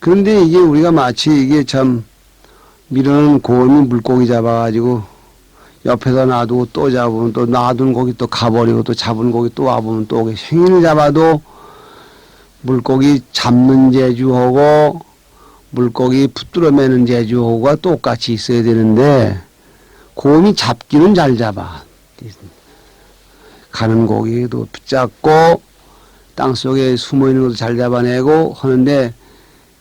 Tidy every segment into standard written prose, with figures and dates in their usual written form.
그런데 이게 우리가 마치 이게 참 밀어놓은 곰이 물고기 잡아가지고 옆에다 놔두고 또 잡으면 또 놔둔 고기 또 가버리고 또 잡은 고기 또 와보면 또 생일 잡아도 물고기 잡는 재주하고 물고기 붙들어 매는 재주하고가 똑같이 있어야 되는데 곰이 잡기는 잘 잡아. 가는 고기도 붙잡고 땅속에 숨어있는 것도 잘 잡아내고 하는데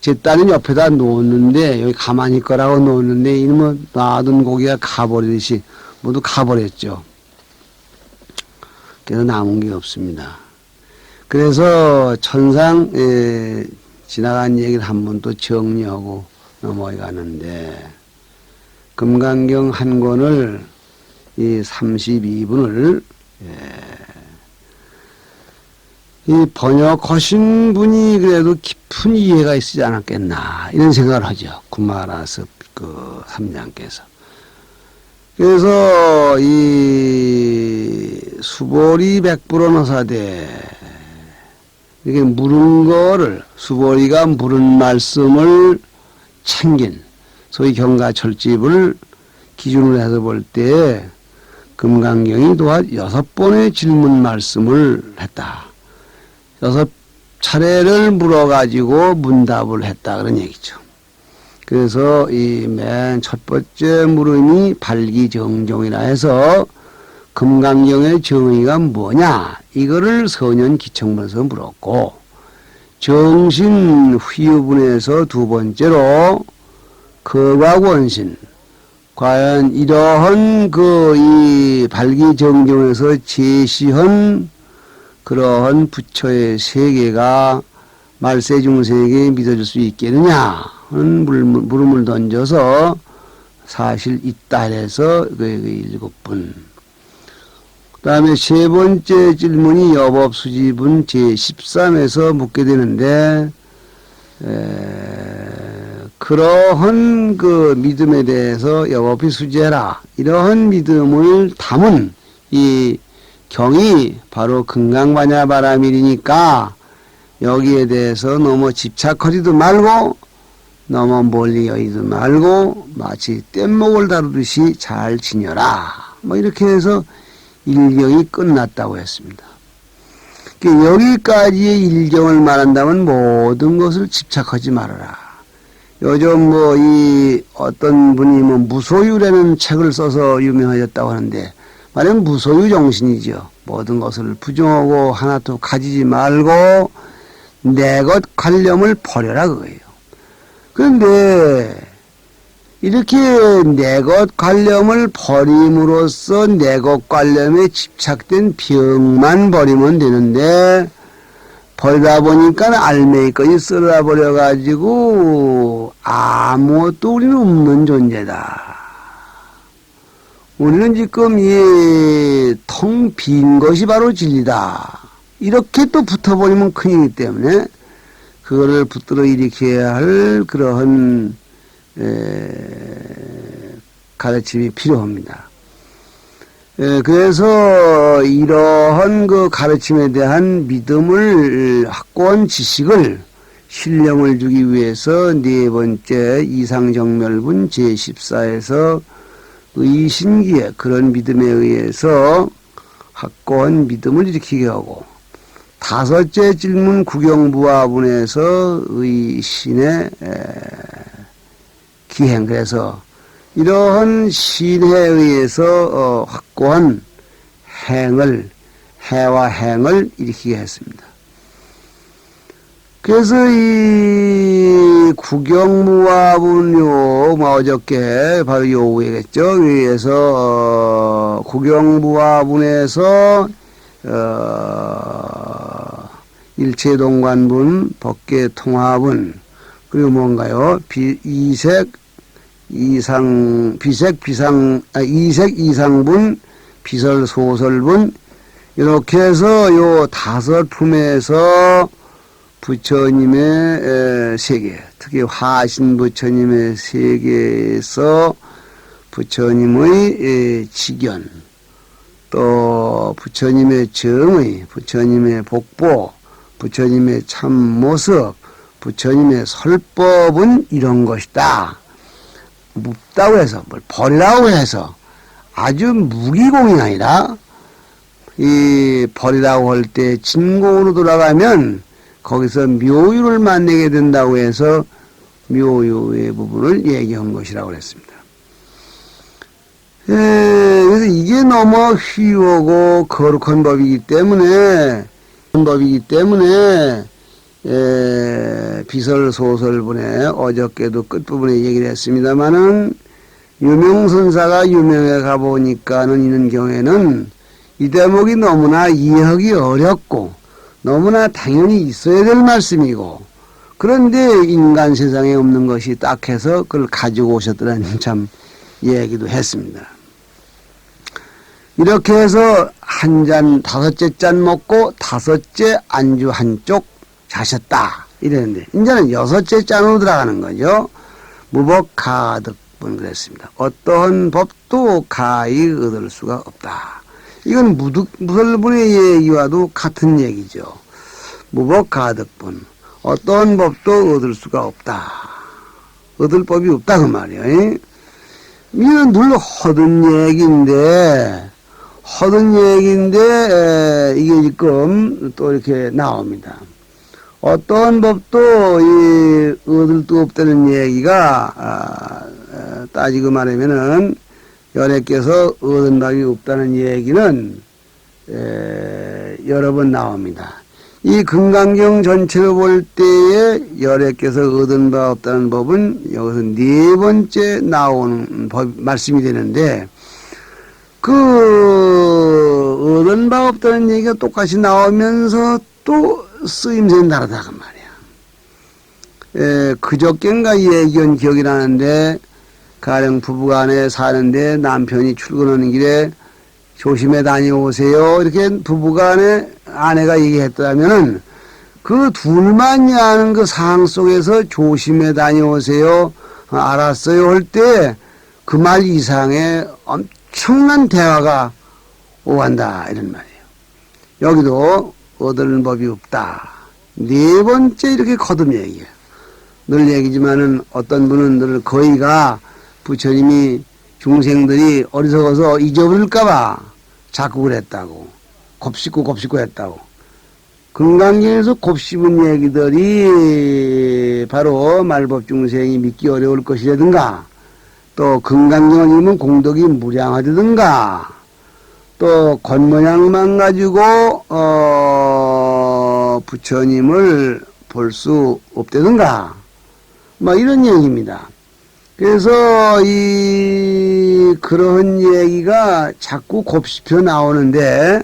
제 딸은 옆에다 놓았는데 여기 가만히 있거라고 놓았는데 이놈은 놔둔 고기가 가버리듯이 모두 가버렸죠. 그래서 남은 게 없습니다. 그래서 천상 지나간 얘기를 한번 또 정리하고 넘어가는데 금강경 한 권을 이 32분을 이 번역하신 분이 그래도 깊은 이해가 있지 않았겠나 이런 생각을 하죠. 구마라섭 그 삼장께서. 그래서 이 수보리 백불원어사대 이렇게 물은 거를 수보리가 물은 말씀을 챙긴 소위 경가철집을 기준으로 해서 볼 때 금강경이 또한 6번의 질문 말씀을 했다. 6차례를 물어가지고 문답을 했다 그런 얘기죠. 그래서 이 맨 첫 번째 물음이 발기정종이라 해서 금강경의 정의가 뭐냐 이거를 선현기청문에서 물었고 정신휘유분에서 두 번째로 거과권신 과연 이러한 이 발기정종에서 제시한 그러한 부처의 세계가 말세중생에게 믿어줄 수 있겠느냐 하는 물음을 던져서 사실 있다 해서 그 7분. 그 다음에 세 번째 질문이 여법수집은 제13에서 묻게 되는데 그러한 그 믿음에 대해서 여법이 수제라 이러한 믿음을 담은 이 경이 바로 금강반야바라밀이니까 여기에 대해서 너무 집착하지도 말고 너무 멀리 여기도 말고 마치 뗏목을 다루듯이 잘 지녀라 뭐 이렇게 해서 일경이 끝났다고 했습니다. 여기까지의 일경을 말한다면 모든 것을 집착하지 말아라. 요즘 뭐 이 어떤 분이 뭐 무소유라는 책을 써서 유명해졌다고 하는데 말하면 무소유 정신이죠. 모든 것을 부정하고 하나도 가지지 말고 내 것 관념을 버려라 그거예요. 그런데 이렇게 내 것 관념을 버림으로써 내 것 관념에 집착된 병만 버리면 되는데 버리다 보니까 알맹이까지 썰어버려가지고 아무것도 우리는 없는 존재다. 우리는 지금 이 텅 빈 것이 바로 진리다. 이렇게 또 붙어버리면 큰일이기 때문에 그거를 붙들어 일으켜야 할 그러한 가르침이 필요합니다. 그래서 이러한 그 가르침에 대한 믿음을 확고한 지식을 신령을 주기 위해서 네 번째 이상정멸분 제14에서 의신기에 그런 믿음에 의해서 확고한 믿음을 일으키게 하고 다섯째 질문 구경부화분에서 의신의 기행 그래서 이러한 신에 의해서 확고한 해와 행을 일으키게 했습니다. 그래서 이 구경무화분요, 어저께 바로 요구겠죠. 위에서 구경무화분에서 일체동관분, 법계통화분, 그리고 뭔가요? 이색 이상분, 비설소설분, 이렇게 해서 요 다섯 품에서 부처님의 세계, 특히 화신 부처님의 세계에서 부처님의 직견, 또 부처님의 정의, 부처님의 복보, 부처님의 참모습, 부처님의 설법은 이런 것이다. 묻다고 해서 뭘 버리라고 해서 아주 무기공이 아니라 이 버리라고 할 때 진공으로 돌아가면 거기서 묘유를 만나게 된다고 해서 묘유의 부분을 얘기한 것이라고 그랬습니다. 그래서 이게 너무 휘우하고 거룩한 법이기 때문에 비설소설분에 어저께도 끝부분에 얘기를 했습니다마는 유명선사가 유명해 가보니까는 이런 경우에는 이 대목이 너무나 이해하기 어렵고 너무나 당연히 있어야 될 말씀이고 그런데 인간 세상에 없는 것이 딱 해서 그걸 가지고 오셨더라는 참 얘기도 했습니다. 이렇게 해서 한 잔, 다섯째 잔 먹고 다섯째 안주 한쪽 자셨다. 이랬는데, 이제는 여섯째 잔으로 들어가는 거죠. 무법가득분 그랬습니다. 어떠한 법도 가히 얻을 수가 없다. 이건 무설분의 얘기와도 같은 얘기죠. 무법가득분. 어떠한 법도 얻을 수가 없다. 얻을 법이 없다, 그 말이에요. 이건 늘 허든 얘기인데, 이게 지금 또 이렇게 나옵니다. 어떤 법도 얻을 수 없다는 얘기가, 따지고 말하면은, 여래께서 얻은 바가 없다는 얘기는, 여러 번 나옵니다. 이 금강경 전체로 볼 때에 여래께서 얻은 바 없다는 법은 여기서 네 번째 나오는 말씀이 되는데, 얻은 바 없다는 얘기가 똑같이 나오면서 또 쓰임새는 다르다, 그 말이야. 그저께인가 얘기한 기억이 나는데, 가령 부부간에 사는데 남편이 출근하는 길에 조심해 다녀오세요. 이렇게 부부간에 아내가 얘기했다면은, 그 둘만이 아는 그 상황 속에서 조심해 다녀오세요. 알았어요. 할 때, 그 말 이상의 엄청난 대화가 오간다 이런 말이에요. 여기도 얻을 법이 없다. 네 번째 이렇게 거듭 얘기해요. 늘 얘기지만은 어떤 분은 늘 거의가 부처님이 중생들이 어리석어서 잊어버릴까봐 자꾸 그랬다고 곱씹고 했다고. 금강경에서 곱씹은 얘기들이 바로 말법 중생이 믿기 어려울 것이라든가 또 금강경을 읽으면 공덕이 무량하다든가 또 겉모양만 가지고 부처님을 볼 수 없다든가 뭐 이런 얘기입니다. 그래서 그런 얘기가 자꾸 곱씹혀 나오는데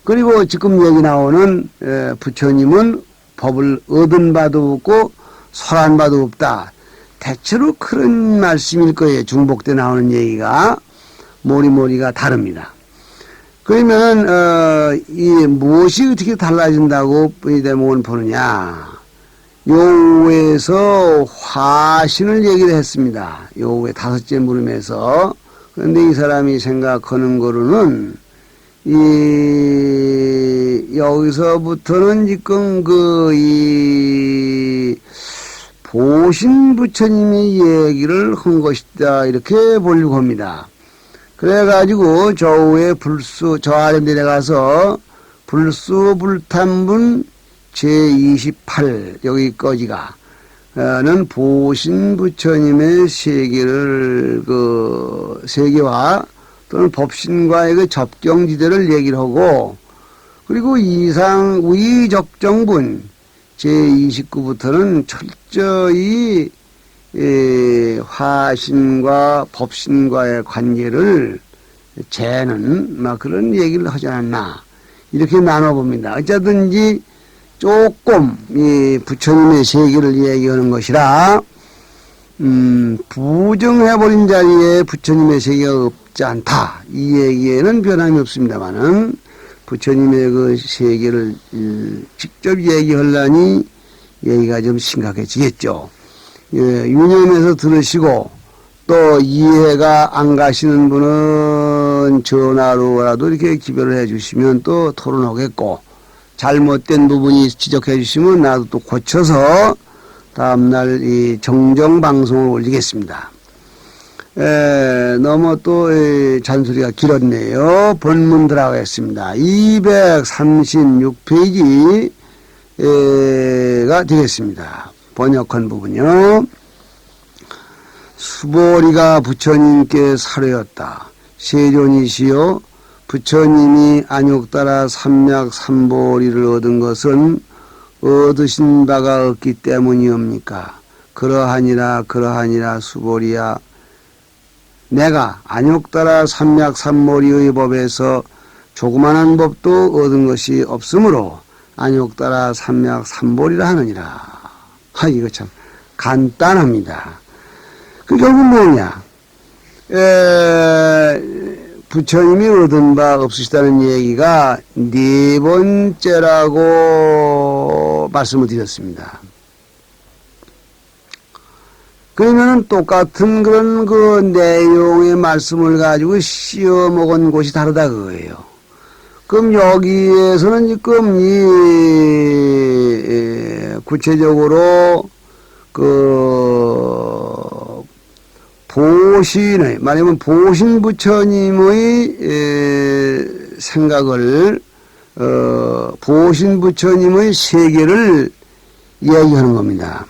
그리고 지금 얘기 나오는 부처님은 법을 얻은 바도 없고 설한 바도 없다. 대체로 그런 말씀일 거예요. 중복 때 나오는 얘기가 모리가 다릅니다. 그러면 무엇이 어떻게 달라진다고 이 대목을 보느냐? 요에서 화신을 얘기를 했습니다. 요의 다섯째 물음에서. 그런데 이 사람이 생각하는 거로는 여기서부터는 지금 보신 부처님이 얘기를 한 것이다. 이렇게 보려고 합니다. 그래가지고 저 아래 내려가서 불수불탄분 제28 여기까지가 는 보신 부처님의 세계와 또는 법신과의 그 접경지대를 얘기를 하고 그리고 위적정분 제29부터는 철저히 화신과 법신과의 관계를 재는 막 그런 얘기를 하지 않았나 이렇게 나눠봅니다. 어쨌든지 조금 이 부처님의 세계를 얘기하는 것이라 부정해버린 자리에 부처님의 세계가 없지 않다. 이 얘기에는 변함이 없습니다만은 부처님의 그 세계를 직접 얘기하려니 얘기가 좀 심각해지겠죠. 유념해서 들으시고 또 이해가 안 가시는 분은 전화로라도 이렇게 기별을 해 주시면 또 토론하겠고 잘못된 부분이 지적해 주시면 나도 또 고쳐서 다음날 이 정정 방송을 올리겠습니다. 너무 또 잔소리가 길었네요. 본문 들어가겠습니다. 236페이지가 되겠습니다. 번역한 부분이요. 수보리가 부처님께 사료였다. 세존이시여, 부처님이 안욕따라 삼략삼보리를 얻은 것은 얻으신 바가 없기 때문이옵니까? 그러하니라 수보리야. 내가 안욕따라 삼략삼보리의 법에서 조그마한 법도 얻은 것이 없으므로 안욕따라 삼략삼보리라 하느니라. 이거 참 간단합니다. 그 결국 뭐냐? 부처님이 얻은 바 없으시다는 얘기가 네 번째라고 말씀을 드렸습니다. 그러면은 똑같은 그런 그 내용의 말씀을 가지고 씌워 먹은 곳이 다르다 그거예요. 그럼 여기에서는 지금 구체적으로 말하면 보신 부처님의 생각을, 보신 부처님의 세계를 이야기하는 겁니다.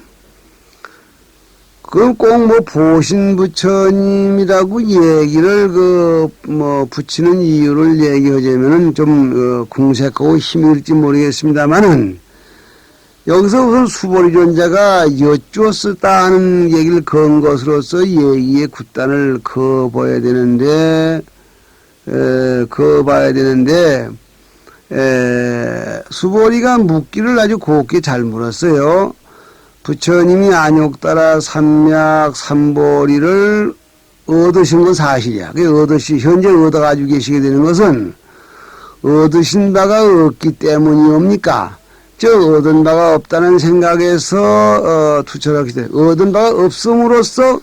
그럼 꼭 보신 부처님이라고 얘기를 붙이는 이유를 얘기하자면은 좀 궁색하고 힘이 들지 모르겠습니다만은, 여기서 우선 수보리 존자가 여쭈었다 하는 얘기를 건 것으로서 얘기의 굳단을 그어봐야 되는데, 수보리가 묻기를 아주 곱게 잘 물었어요. 부처님이 안욕따라 삼략삼보리를 얻으신 건 사실이야. 현재 얻어가지고 계시게 되는 것은 얻으신 바가 없기 때문이옵니까? 얻은 바가 없다는 생각에서 투철하기 때문에 얻은 바가 없음으로써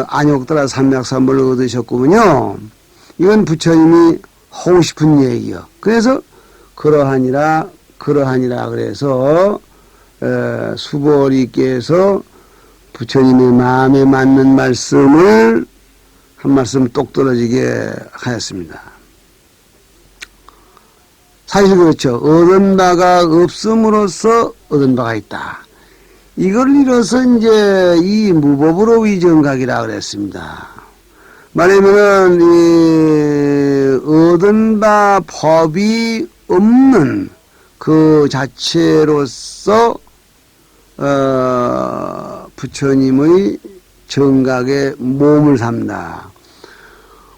안욕따라 삼략삼보리를 얻으셨군요. 이건 부처님이 하고 싶은 얘기요. 그래서 그러하니라 그래서 수보리께서 부처님의 마음에 맞는 말씀을 한 말씀 똑 떨어지게 하였습니다. 사실 그렇죠. 얻은 바가 없음으로써 얻은 바가 있다. 이걸 이뤄서 이제 이 무법으로 위정각이라 그랬습니다. 말하면은 얻은 바 법이 없는 그 자체로서 부처님의 정각에 몸을 삼다.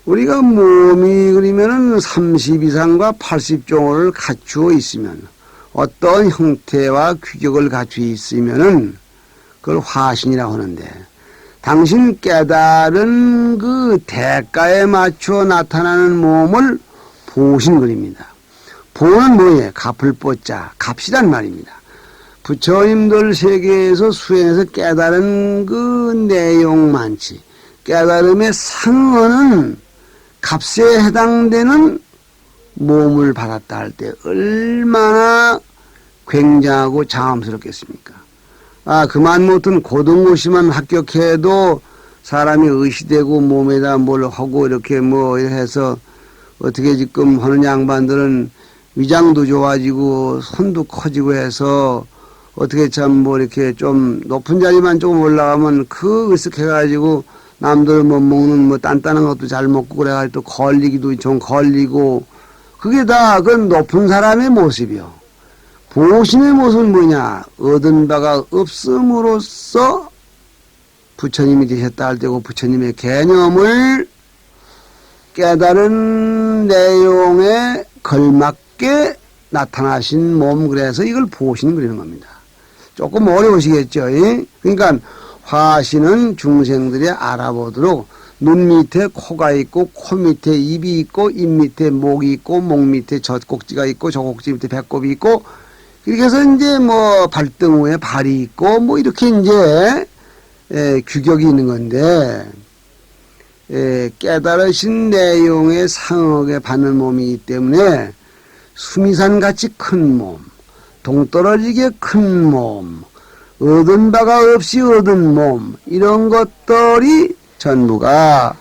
우리가 몸이 그러면은 30 이상과 80종을 갖추어 있으면, 어떤 형태와 규격을 갖추어 있으면은 그걸 화신이라고 하는데, 당신 깨달은 그 대가에 맞춰 나타나는 몸을 보신 그립니다. 보는 뭐예요? 갚을 뽀자, 값이란 말입니다. 부처님들 세계에서 수행해서 깨달은 그 내용 많지. 깨달음의 상어는 값에 해당되는 몸을 받았다 할 때 얼마나 굉장하고 장엄스럽겠습니까? 그만 못한 고등고시만 합격해도 사람이 의시되고 몸에다 뭘 하고 이렇게 해서 어떻게 지금 하는 양반들은 위장도 좋아지고 손도 커지고 해서 어떻게 참 이렇게 좀 높은 자리만 조금 올라가면 으쓱해가지고 남들 못 먹는 단단한 것도 잘 먹고 그래가지고 또 걸리기도 좀 걸리고, 그게 다 그건 높은 사람의 모습이요. 보신의 모습은 뭐냐? 얻은 바가 없음으로써 부처님이 되셨다 할 때고, 부처님의 개념을 깨달은 내용에 걸맞게 나타나신 몸, 그래서 이걸 보신 그리는 겁니다. 조금 어려우시겠죠? 그러니까 화신은 중생들이 알아보도록 눈 밑에 코가 있고, 코 밑에 입이 있고, 입 밑에 목이 있고, 목 밑에 젖꼭지가 있고, 저 꼭지 밑에 배꼽이 있고, 이렇게 해서 이제 발등후에 발이 있고, 이렇게 이제 규격이 있는 건데, 깨달으신 내용의 상하게 받는 몸이기 때문에 수미산같이 큰 몸, 동떨어지게 큰 몸, 얻은 바가 없이 얻은 몸, 이런 것들이 전부가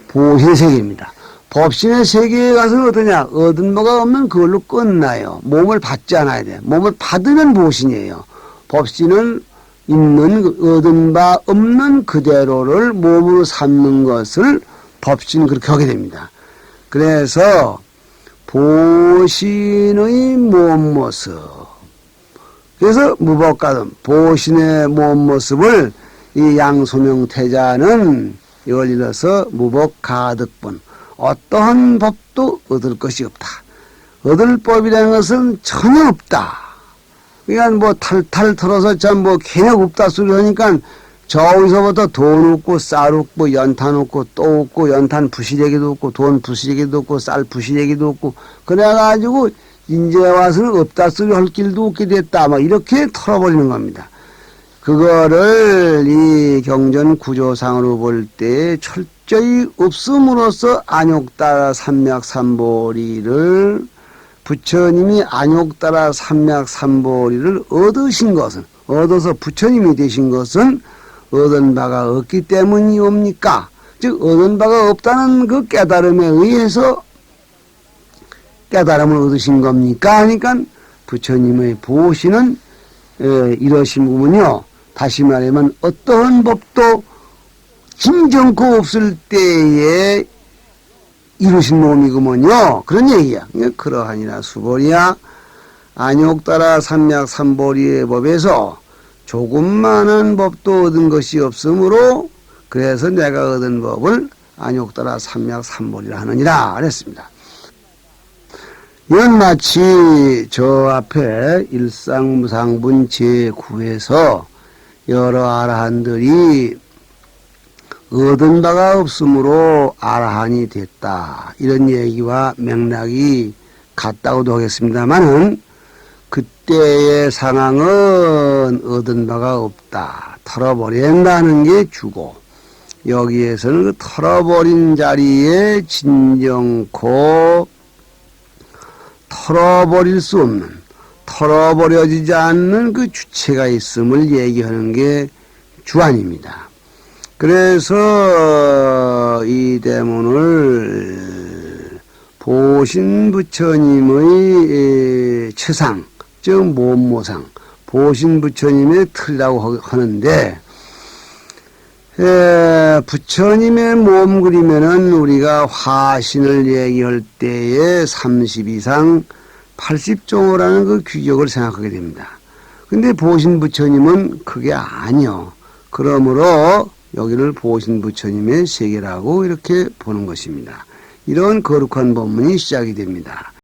보신의 세계입니다. 법신의 세계에 가서 어떠냐? 얻은 바가 없는 그걸로 끝나요. 몸을 받지 않아야 돼. 몸을 받으면 보신이에요. 법신은 있는, 얻은 바 없는 그대로를 몸으로 삼는 것을 법신 그렇게 하게 됩니다. 그래서 보신의 몸 모습. 그래서 무법가든 보신의 몸 모습을 이 양소명태자는 이걸 일어서 무법가득본. 어떠한 법도 얻을 것이 없다. 얻을 법이라는 것은 전혀 없다. 그러니까 뭐 탈탈 털어서 참 뭐 개념 없다 소리 하니까 저기서부터 돈 없고 쌀 없고 연탄 없고 또 없고 연탄 부실하기도 없고 돈 부실하기도 없고 쌀 부실하기도 없고 그래가지고 이제 와서는 없다 소리 할 길도 없게 됐다. 막 이렇게 털어버리는 겁니다. 그거를 이 경전 구조상으로 볼 때 철저히 없음으로써 안욕따라 삼맥삼보리를 부처님이 안욕따라 삼맥삼보리를 얻으신 것은 얻어서 부처님이 되신 것은 얻은 바가 없기 때문이옵니까? 즉 얻은 바가 없다는 그 깨달음에 의해서 깨달음을 얻으신 겁니까? 하니까 부처님의 보시는 이러신 부분이요. 다시 말하면 어떠한 법도 김정코 없을 때에 이루신 몸이구먼요. 그런 얘기야. 그러하니라 수보리야 안욕따라 삼맥삼보리의 법에서 조금만한 법도 얻은 것이 없으므로 그래서 내가 얻은 법을 안욕따라 삼맥삼보리라 하느니라 그랬습니다. 이건 마치 저 앞에 일상무상분 제9에서 여러 아라한들이 얻은 바가 없으므로 아라한이 됐다. 이런 얘기와 맥락이 같다고도 하겠습니다만은 그때의 상황은 얻은 바가 없다. 털어버린다는 게 주고 여기에서는 그 털어버린 자리에 진정코 털어버릴 수 없는 털어버려지지 않는 그 주체가 있음을 얘기하는 게 주안입니다. 그래서 이 대문을 보신 부처님의 처상, 즉 몸모상, 보신 부처님의 틀이라고 하는데 부처님의 몸 그리면은 우리가 화신을 얘기할 때에 30 이상 80종호라는 그 규격을 생각하게 됩니다. 근데 보신 부처님은 그게 아니요. 그러므로 여기를 보신 부처님의 세계라고 이렇게 보는 것입니다. 이런 거룩한 법문이 시작이 됩니다.